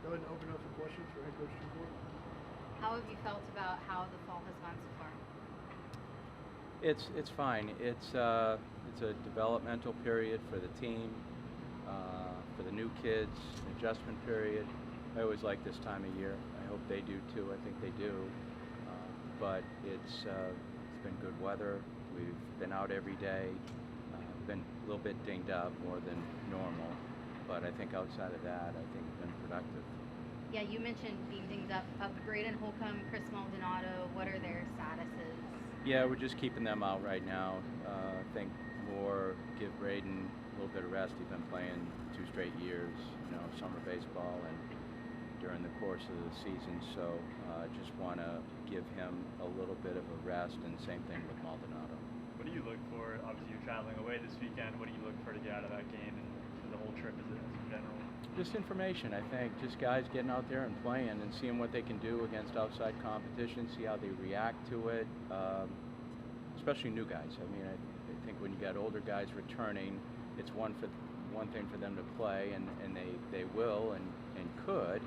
Go ahead and open up for questions for head coach Tim Corbin. How have you felt about how the fall has gone so far? It's fine. It's a developmental period for the team, for the new kids, an adjustment period. I always like this time of year. I hope they do too. I think they do. But it's been good weather. We've been out every day. Been a little bit dinged up more than normal, but I think outside of that, I think it's been productive. Yeah, you mentioned being dinged up. Braden Holcomb, Chris Maldonado, what are their statuses? Yeah, we're just keeping them out right now. I think more give Braden a little bit of rest. He's been playing 2 straight years, summer baseball and during the course of the season. So just want to give him a little bit of a rest, and same thing with Maldonado. What do you look for? Obviously, you're traveling away this weekend. What do you look for to get out of that game and the whole trip as in general? Just information, I think. Just guys getting out there and playing and seeing what they can do against outside competition, see how they react to it, especially new guys. I mean, I think when you got older guys returning, it's one thing for them to play, and they will and could,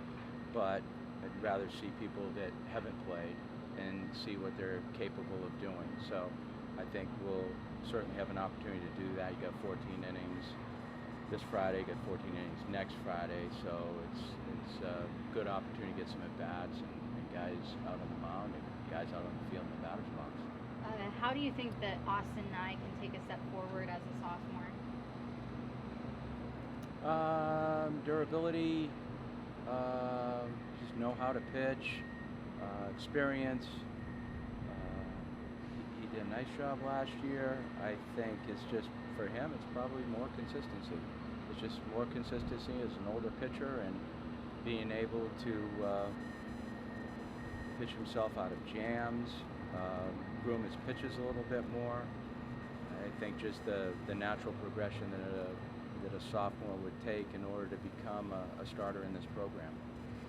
but I'd rather see people that haven't played and see what they're capable of doing. So I think we'll certainly have an opportunity to do that. You got 14 innings this Friday, got 14 innings next Friday, so it's a good opportunity to get some at-bats and guys out on the mound and guys out on the field in the batter's box. How do you think that Austin Nye can take a step forward as a sophomore? Durability, just know how to pitch, experience. He did a nice job last year. I think it's just, for him, it's probably more consistency. It's just more consistency as an older pitcher and being able to pitch himself out of jams, groom his pitches a little bit more. I think just the natural progression that a sophomore would take in order to become a starter in this program.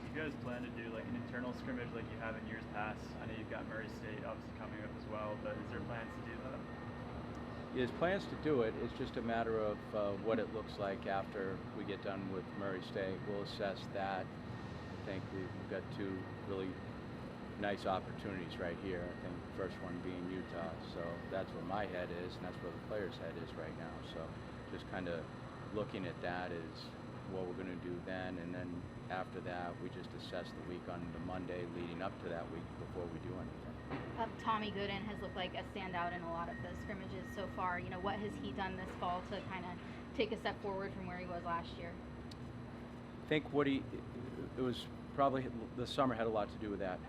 Do you guys plan to do like an internal scrimmage like you have in years past? I know you've got Murray State obviously coming up as well, but is there plans to do that? There's plans to do it. It's just a matter of what it looks like after we get done with Murray State. We'll assess that. I think we've got 2 really nice opportunities right here. I think the first one being Utah. So that's where my head is, and that's where the player's head is right now. So just kind of looking at that is what we're going to do then, and then after that we just assess the week on the Monday leading up to that week before we do anything. Tommy Gooden has looked like a standout in a lot of the scrimmages so far. What has he done this fall to kind of take a step forward from where he was last year? I think it was probably the summer had a lot to do with that.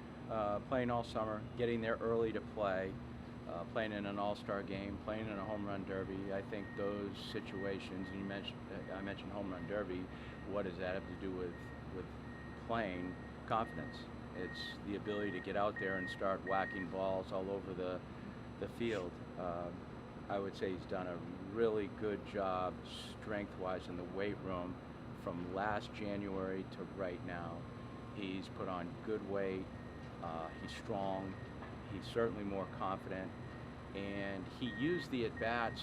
Playing all summer, getting there early to play, playing in an all-star game, playing in a home run derby. I think those situations, and I mentioned home run derby, what does that have to do with playing? Confidence. It's the ability to get out there and start whacking balls all over the field. I would say he's done a really good job strength-wise in the weight room from last January to right now. He's put on good weight. He's strong. He's certainly more confident, and he used the at-bats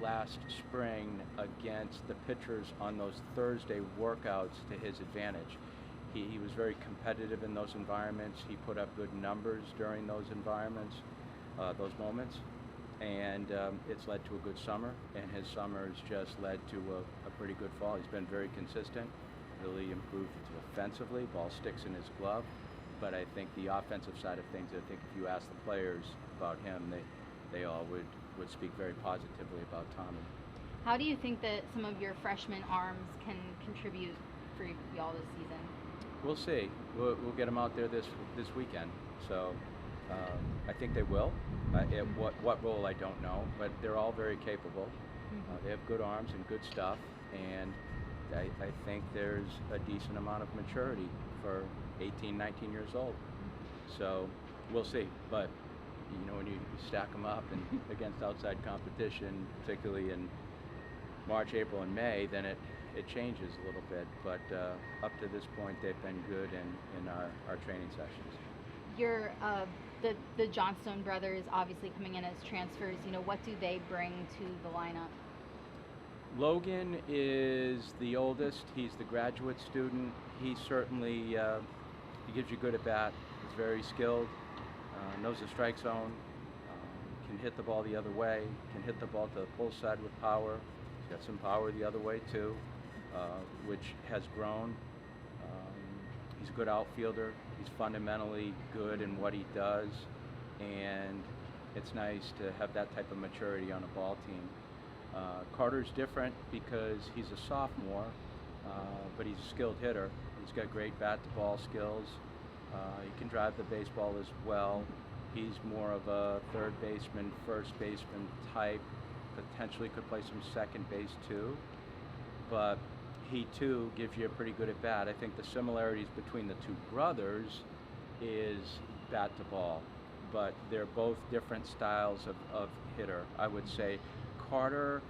last spring against the pitchers on those Thursday workouts to his advantage. He was very competitive in those environments. He put up good numbers during those environments, those moments, and it's led to a good summer, and his summer has just led to a pretty good fall. He's been very consistent, really improved offensively. Ball sticks in his glove. But I think the offensive side of things, I think if you ask the players about him, they all would speak very positively about Tommy. How do you think that some of your freshman arms can contribute for y'all this season? We'll see. We'll get them out there this weekend. So I think they will. At what role, I don't know, but they're all very capable. Mm-hmm. They have good arms and good stuff, and I think there's a decent amount of maturity for 18, 19 years old. So we'll see. But when you stack them up and against outside competition, particularly in March, April, and May, then it changes a little bit. But up to this point, they've been good in our training sessions. The Johnstone brothers obviously coming in as transfers. What do they bring to the lineup? Logan is the oldest. He's the graduate student. He certainly he gives you good at bat. He's very skilled. Knows the strike zone. Can hit the ball the other way. Can hit the ball to the pull side with power. He's got some power the other way too, which has grown. He's a good outfielder. He's fundamentally good in what he does, and it's nice to have that type of maturity on a ball team. Carter's different because he's a sophomore, but he's a skilled hitter. He's got great bat-to-ball skills. He can drive the baseball as well. He's more of a third baseman, first baseman type. Potentially could play some second base too, but he too gives you a pretty good at bat. I think the similarities between the two brothers is bat to ball, but they're both different styles of hitter. I would say Carter,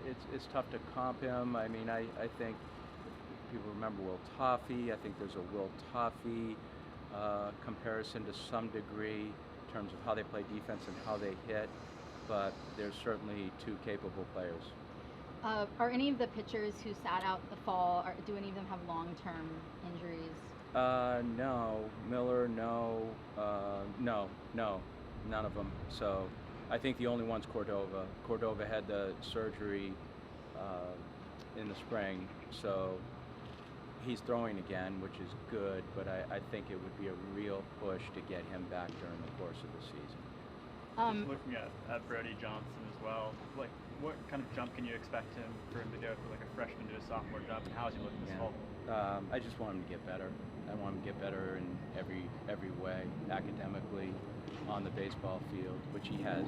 it's tough to comp him. I mean, I think people remember Will Toffee. I think there's a Will Toffee comparison to some degree in terms of how they play defense and how they hit, but they're certainly two capable players. Are any of the pitchers who sat out the fall, do any of them have long-term injuries? No. Miller, no. No, none of them. So I think the only one's Cordova. Cordova had the surgery in the spring, so he's throwing again, which is good, but I think it would be a real push to get him back during the course of the season. Just looking at Brody Johnson as well, like what kind of jump can you expect for him to go from like a freshman to a sophomore jump, and how is he looking this fall? I just want him to get better. I want him to get better in every way, academically, on the baseball field, which he has.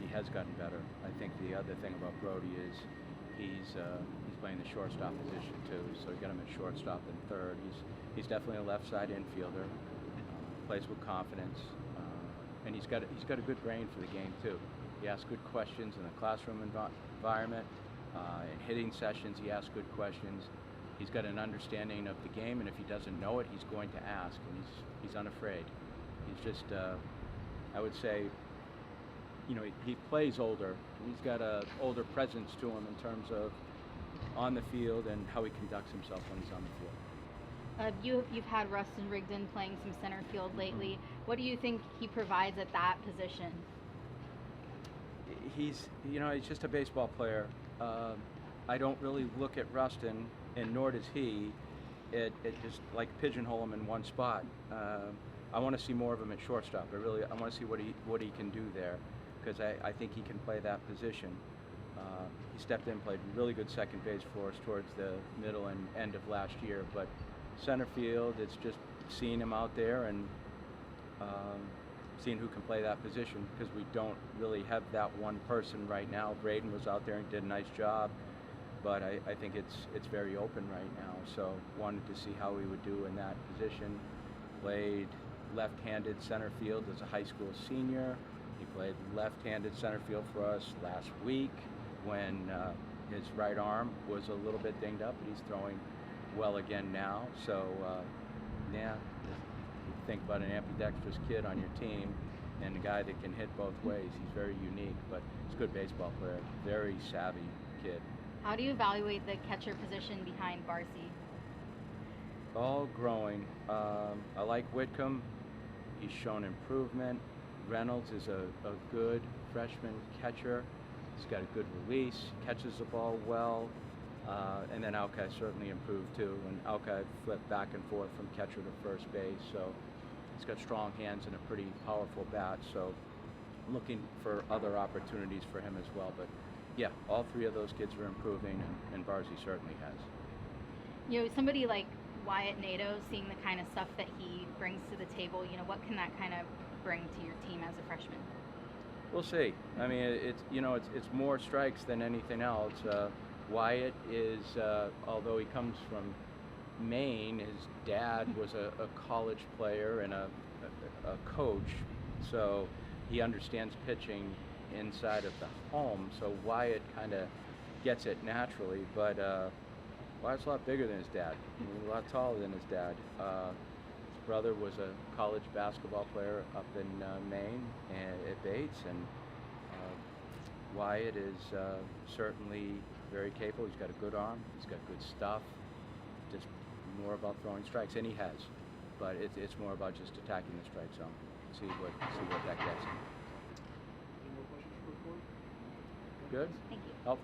He has gotten better. I think the other thing about Brody is he's playing the shortstop position too, so you got him at shortstop and third. He's definitely a left side infielder. Plays with confidence, and he's got a good brain for the game too. He asks good questions in the classroom environment. In hitting sessions, he asks good questions. He's got an understanding of the game, and if he doesn't know it, he's going to ask, and he's unafraid. He's just, I would say, he plays older. He's got a older presence to him in terms of on the field and how he conducts himself when he's on the field. You've had Rustin Rigdon playing some center field lately. Mm-hmm. What do you think he provides at that position? He's just a baseball player. I don't really look at Rustin, and nor does he. It just like pigeonhole him in one spot. I want to see more of him at shortstop. I want to see what he can do there, because I think he can play that position. He stepped in, played really good second base for us towards the middle and end of last year. But center field, it's just seeing him out there and seeing who can play that position, because we don't really have that one person right now. Braden was out there and did a nice job, but I think it's very open right now. So wanted to see how he would do in that position. Played left-handed center field as a high school senior. He played left-handed center field for us last week when his right arm was a little bit dinged up, but he's throwing well again now. So you think about an ambidextrous kid on your team and a guy that can hit both ways. He's very unique, but he's a good baseball player, very savvy kid. How do you evaluate the catcher position behind Barcy? All growing. I like Whitcomb. He's shown improvement. Reynolds is a good freshman catcher. He's got a good release, catches the ball well. And then Alki certainly improved too. And Alki flipped back and forth from catcher to first base. So he's got strong hands and a pretty powerful bat. So I'm looking for other opportunities for him as well. But yeah, all three of those kids are improving, and Barcy certainly has. Somebody like Wyatt Nato, seeing the kind of stuff that he brings to the table, what can that kind of bring to your team as a freshman? We'll see. I mean, it's more strikes than anything else. Wyatt is, although he comes from Maine, his dad was a college player and a coach, so he understands pitching inside of the home. So Wyatt kind of gets it naturally, but Wyatt's a lot bigger than his dad. He's a lot taller than his dad. His brother was a college basketball player up in Maine at Bates, and Wyatt is certainly very capable. He's got a good arm. He's got good stuff. Just more about throwing strikes, and he has. But it's more about just attacking the strike zone. See what that gets him. Any more questions for Corey? Good. Thank you. Helpful.